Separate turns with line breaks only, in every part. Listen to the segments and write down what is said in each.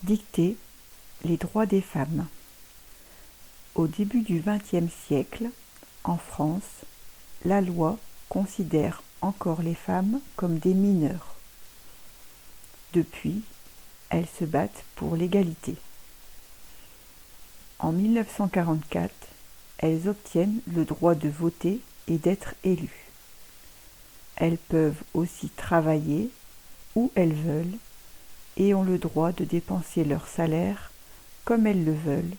Dictée, les droits des femmes. Au début du XXe siècle, en France, la loi considère encore les femmes comme des mineurs. Depuis, elles se battent pour l'égalité. En 1944, elles obtiennent le droit de voter et d'être élues. Elles peuvent aussi travailler où elles veulent et ont le droit de dépenser leur salaire comme elles le veulent,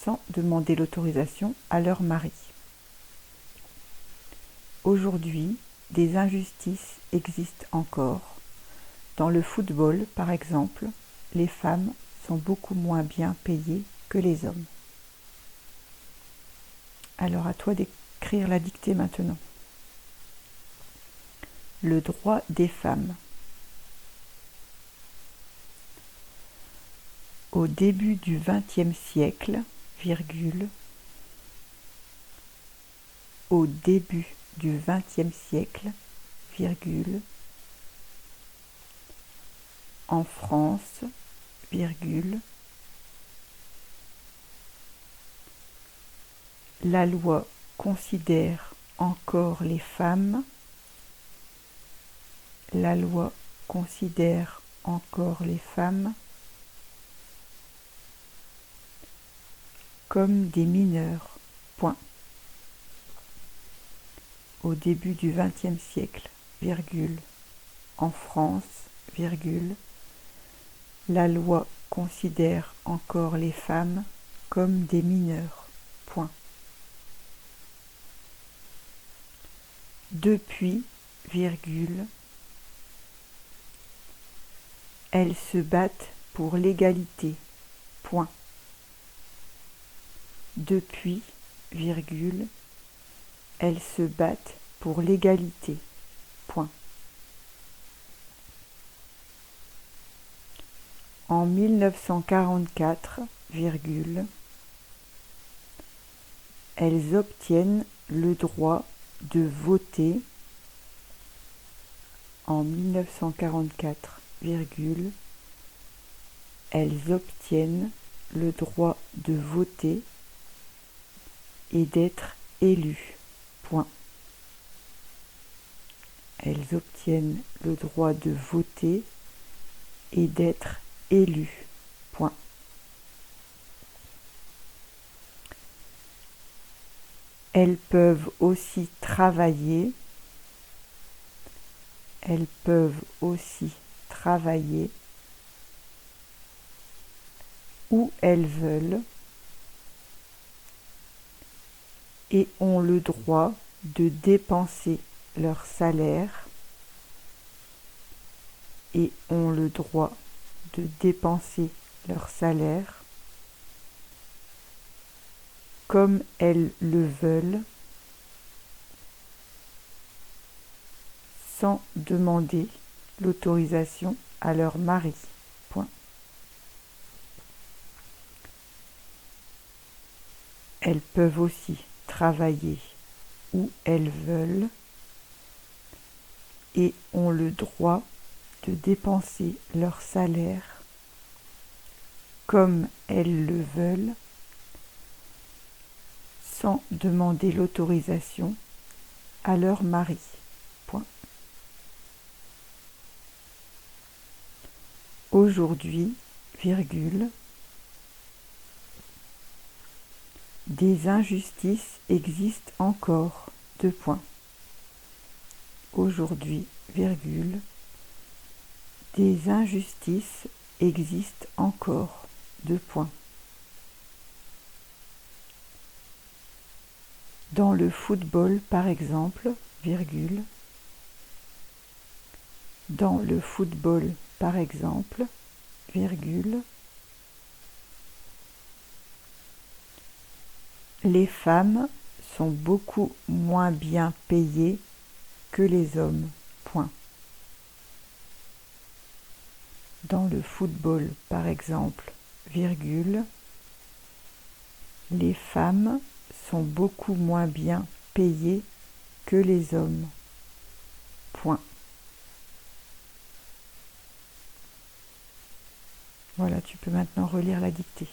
sans demander l'autorisation à leur mari. Aujourd'hui, des injustices existent encore. Dans le football, par exemple, les femmes sont beaucoup moins bien payées que les hommes. Alors à toi d'écrire la dictée maintenant. Le droit des femmes. Au début du XXe siècle, au début du XXe siècle, en France, la loi considère encore les femmes, la loi considère encore les femmes comme des mineurs. Point. Au début du XXe siècle, en France, la loi considère encore les femmes comme des mineurs. Point. Depuis, elles se battent pour l'égalité. Point. Depuis, elles se battent pour l'égalité. Point. En 1944, elles obtiennent le droit de voter. En 1944, elles obtiennent le droit de voter et d'être élues. Point. Elles obtiennent le droit de voter et d'être élues. Point. Elles peuvent aussi travailler. Elles peuvent aussi travailler où elles veulent et ont le droit de dépenser leur salaire et ont le droit de dépenser leur salaire comme elles le veulent sans demander l'autorisation à leur mari. Point. Elles peuvent aussi travailler où elles veulent et ont le droit de dépenser leur salaire comme elles le veulent sans demander l'autorisation à leur mari. Point. Aujourd'hui, des injustices existent encore. Aujourd'hui, des injustices existent encore. Dans le football, par exemple, dans le football, par exemple, les femmes sont beaucoup moins bien payées que les hommes. Point. Dans le football, par exemple, les femmes sont beaucoup moins bien payées que les hommes. Point. Voilà, tu peux maintenant relire la dictée.